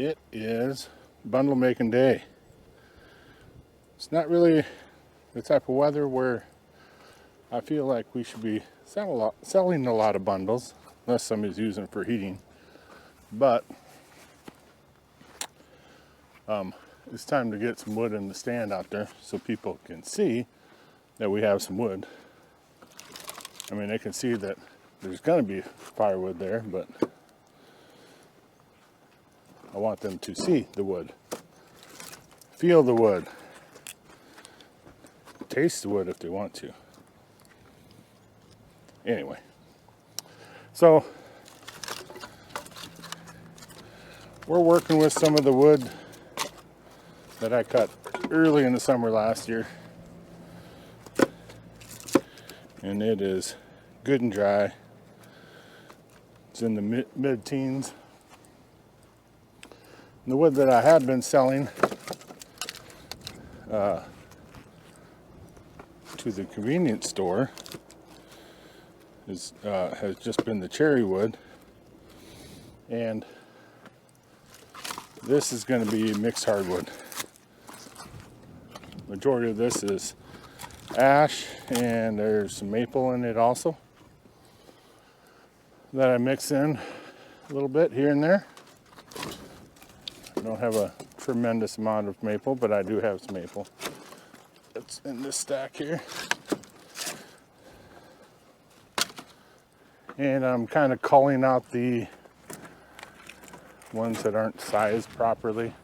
It is bundle making day. It's not really the type of weather where I feel like we should be selling a lot of bundles unless somebody's using it for heating. But it's time to get some wood in the stand out there so people can see that we have some wood. I mean, they can see that there's going to be firewood there, but I want them to see the wood, feel the wood, taste the wood if they want to. Anyway, so we're working with some of the wood that I cut early in the summer last year, and it is good and dry. It's in the mid-teens. The wood that I had been selling to the convenience store has just been the cherry wood, and this is going to be mixed hardwood. Majority of this is ash, and there's some maple in it also that I mix in a little bit here and there. I don't have a tremendous amount of maple, but I do have some maple. It's in this stack here. And I'm kind of culling out the ones that aren't sized properly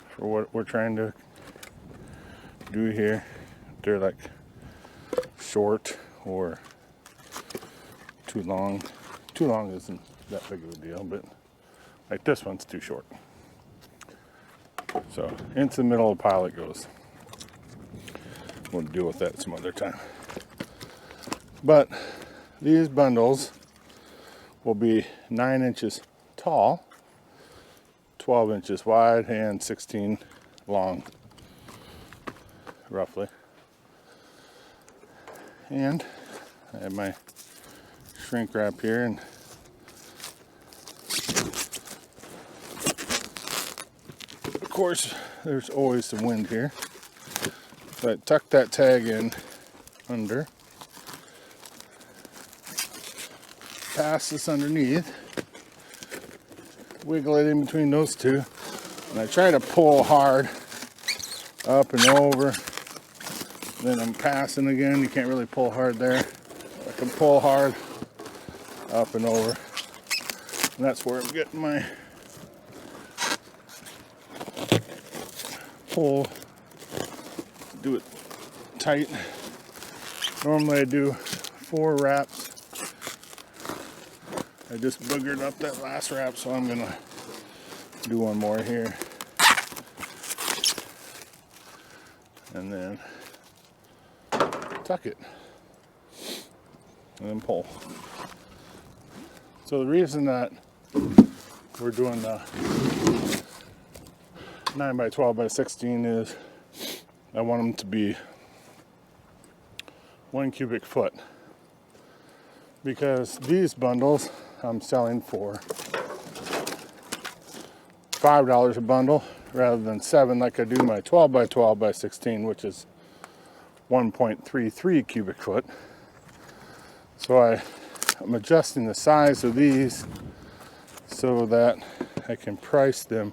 for what we're trying to do here. They're like short or too long. Too long isn't that big of a deal, but like this one's too short. So into the middle of the pile it goes. We'll deal with that some other time. But these bundles will be 9 inches tall, 12 inches wide, and 16 long, roughly. And I have my shrink wrap here, and of course there's always some wind here. So I tuck that tag in under, pass this underneath, wiggle it in between those two, and I try to pull hard up and over. Then I'm passing again. You can't really pull hard there. I can pull hard up and over, and that's where I'm getting my pull. Do it tight. Normally I do 4 wraps. I just boogered up that last wrap, so I'm gonna do one more here, and then tuck it, and then pull. So the reason that we're doing the 9 by 12 by 16 is I want them to be 1 cubic foot, because these bundles I'm selling for $5 a bundle rather than $7 like I do my 12 by 12 by 16, which is 1.33 cubic foot. So I'm adjusting the size of these so that I can price them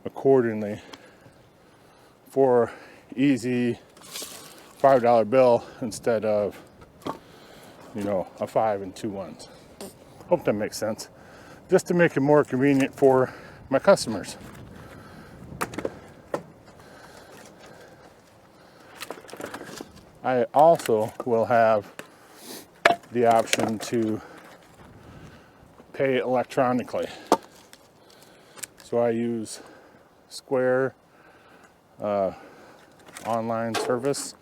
accordingly for easy $5 bill instead of, a 5 and 2 ones. Hope that makes sense. Just to make it more convenient for my customers. I also will have the option to pay electronically. So I use Square online service.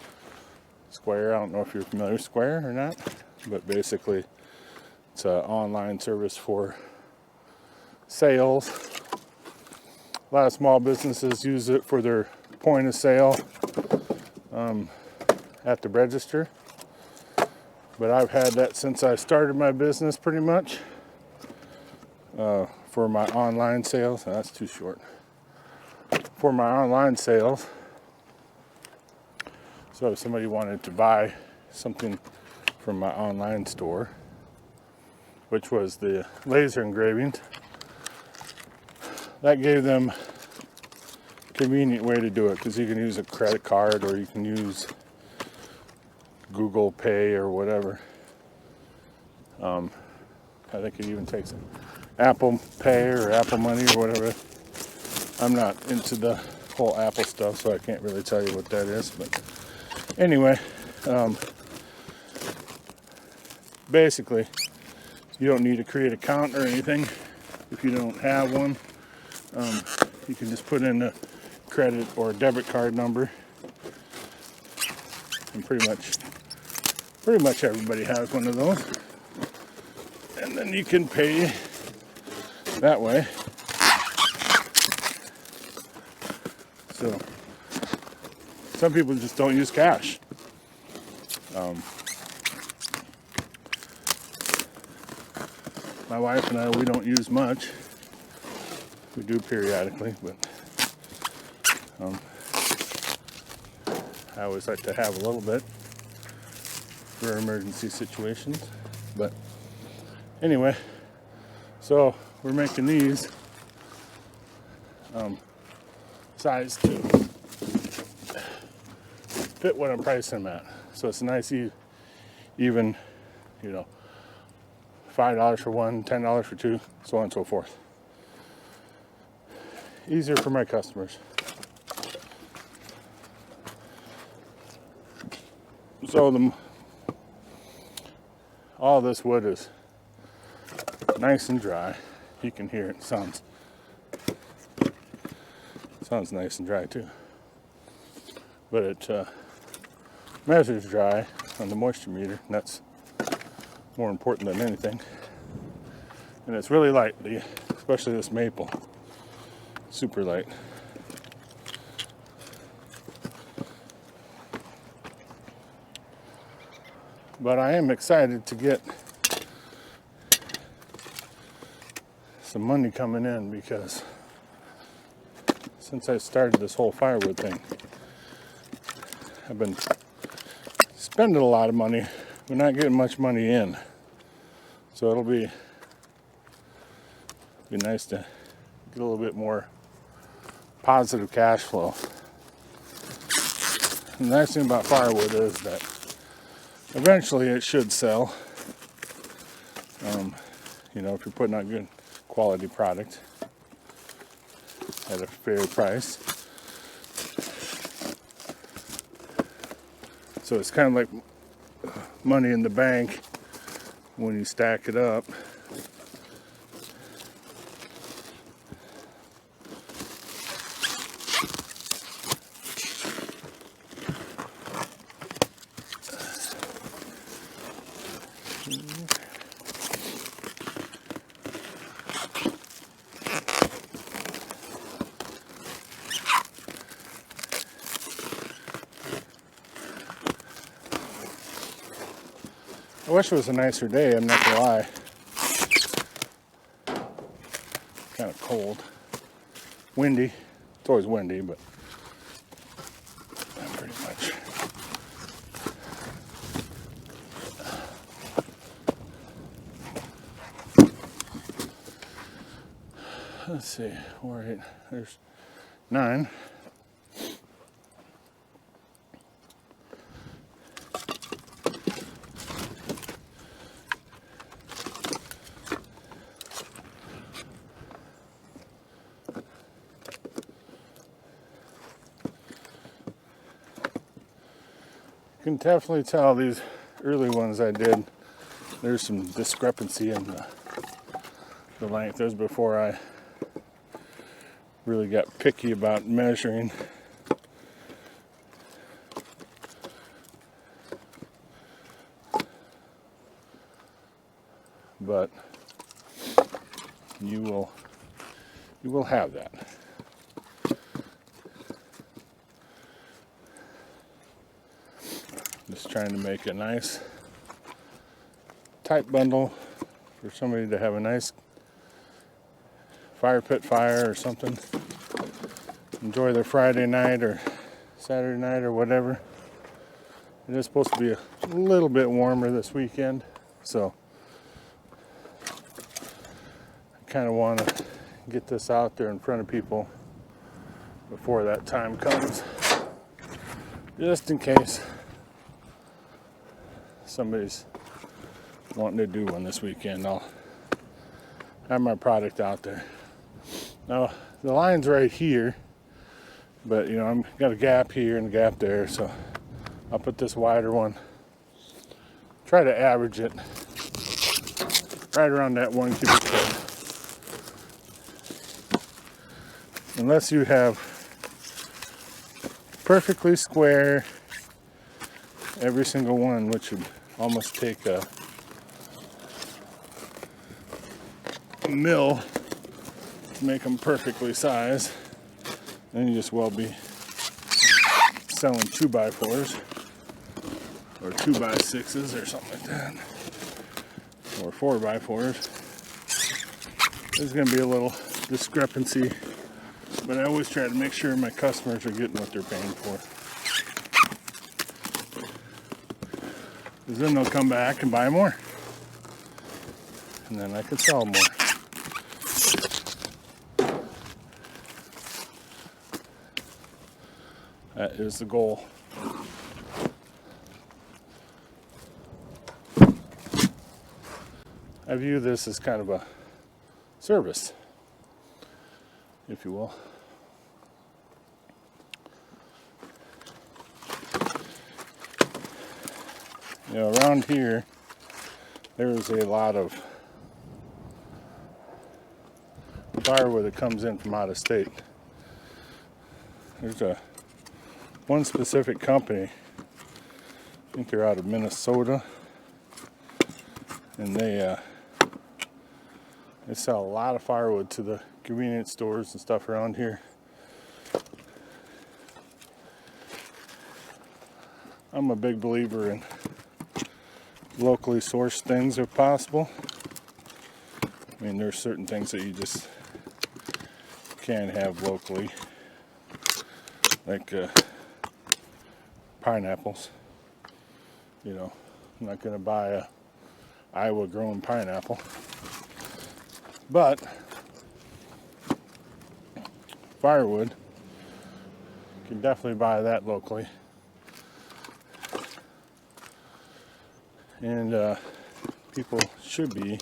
Square, I don't know if you're familiar with Square or not, but basically it's an online service for sales. A lot of small businesses use it for their point of sale at the register. But I've had that since I started my business pretty much. for my online sales. No, that's too short. For my online sales, so if somebody wanted to buy something from my online store, which was the laser engravings, that gave them a convenient way to do it, because you can use a credit card or you can use Google Pay or whatever. I think it even takes Apple Pay or Apple Money or whatever. I'm not into the whole Apple stuff, so I can't really tell you what that is. But anyway, basically, you don't need to create an account or anything if you don't have one. You can just put in a credit or debit card number, and pretty much everybody has one of those. And then you can pay that way. So some people just don't use cash. My wife and I, we don't use much. We do periodically, but I always like to have a little bit for emergency situations. But anyway, so we're making these size to fit what I'm pricing them at. So it's a nice even, $5 for one, $10 for two, so on and so forth. Easier for my customers. So all this wood is nice and dry. You can hear it. Sounds nice and dry too. But it measures dry on the moisture meter, and that's more important than anything. And it's really light, especially this maple. Super light. But I am excited to get some money coming in, because since I started this whole firewood thing, I've been spending a lot of money, but not getting much money in. So it'll be nice to get a little bit more positive cash flow. And the nice thing about firewood is that eventually it should sell. If you're putting out good quality product at a fair price. So it's kind of like money in the bank when you stack it up. I wish it was a nicer day, I'm not gonna lie. Kind of cold. Windy. It's always windy, but pretty much. Let's see, 4, 8, there's 9. You can definitely tell these early ones I did, there's some discrepancy in the length. That was before I really got picky about measuring. But you will have that. Just trying to make a nice tight bundle for somebody to have a nice fire pit fire or something. Enjoy their Friday night or Saturday night or whatever. It is supposed to be a little bit warmer this weekend, so I kind of want to get this out there in front of people before that time comes, just in case somebody's wanting to do one this weekend. I'll have my product out there. Now the line's right here, but you know, I'm got a gap here and a gap there, so I'll put this wider one, try to average it right around that 1 cubic foot. Unless you have perfectly square every single one, which would almost take a mill to make them perfectly sized, then you just well be selling 2x4s or 2x6s or something like that, or 4x4s. There's going to be a little discrepancy, but I always try to make sure my customers are getting what they're paying for, because then they'll come back and buy more, and then I can sell more. That is the goal. I view this as kind of a service, if you will. You know, around here, there is a lot of firewood that comes in from out of state. There's one specific company, I think they're out of Minnesota, and they sell a lot of firewood to the convenience stores and stuff around here. I'm a big believer in locally sourced things if possible. I mean, there's certain things that you just can't have locally, like pineapples. You know, I'm not going to buy a Iowa grown pineapple, but firewood, you can definitely buy that locally. And people should be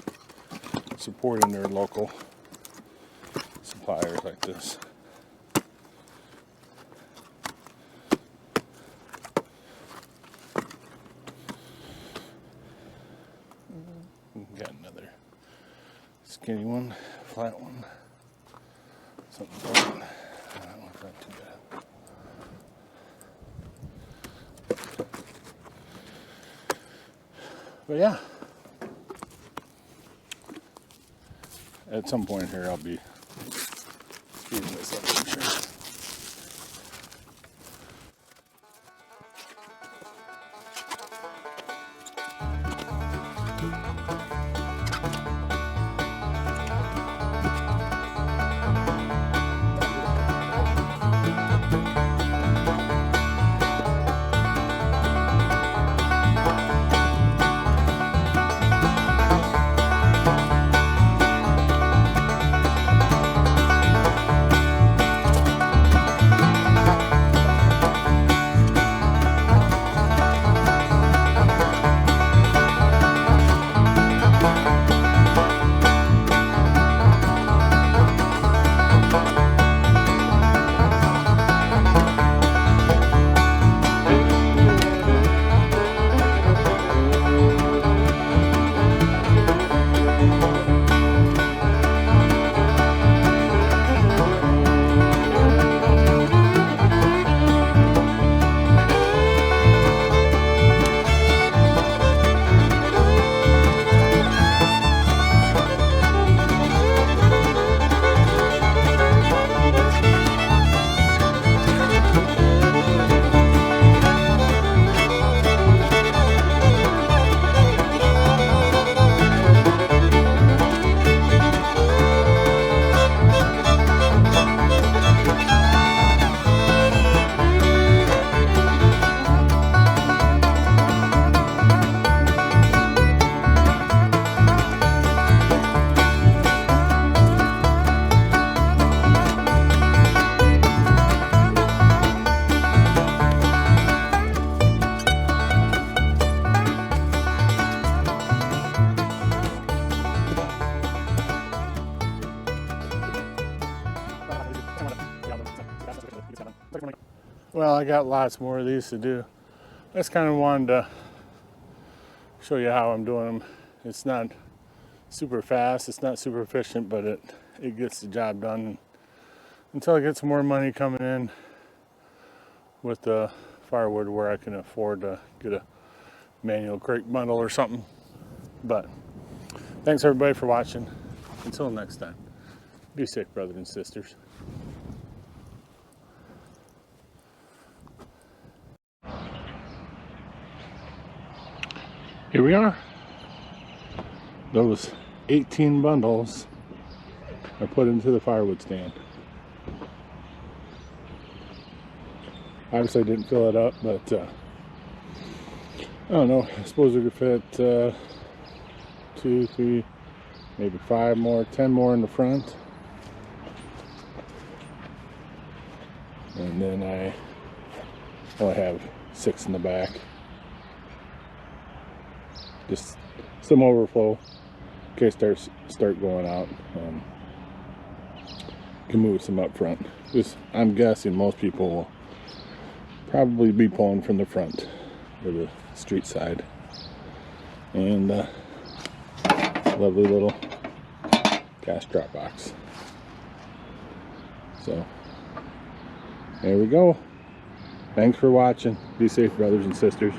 supporting their local suppliers like this. Got another skinny one, flat one, something like that. That one's not too bad. But yeah, at some point here I'll be speeding this up, I'm sure. Well, I got lots more of these to do. I just kind of wanted to show you how I'm doing them. It's not super fast, it's not super efficient, but it gets the job done until I get some more money coming in with the firewood where I can afford to get a manual crate bundle or something. But thanks everybody for watching. Until next time, be safe, brothers and sisters. Here we are. Those 18 bundles are put into the firewood stand. Obviously I didn't fill it up, but I don't know, I suppose it could fit 2, 3, maybe 5 more, 10 more in the front. And then I only have 6 in the back. Just some overflow in case start going out. Can move some up front. Just, I'm guessing most people will probably be pulling from the front or the street side. And lovely little gas drop box. So there we go. Thanks for watching. Be safe, brothers and sisters.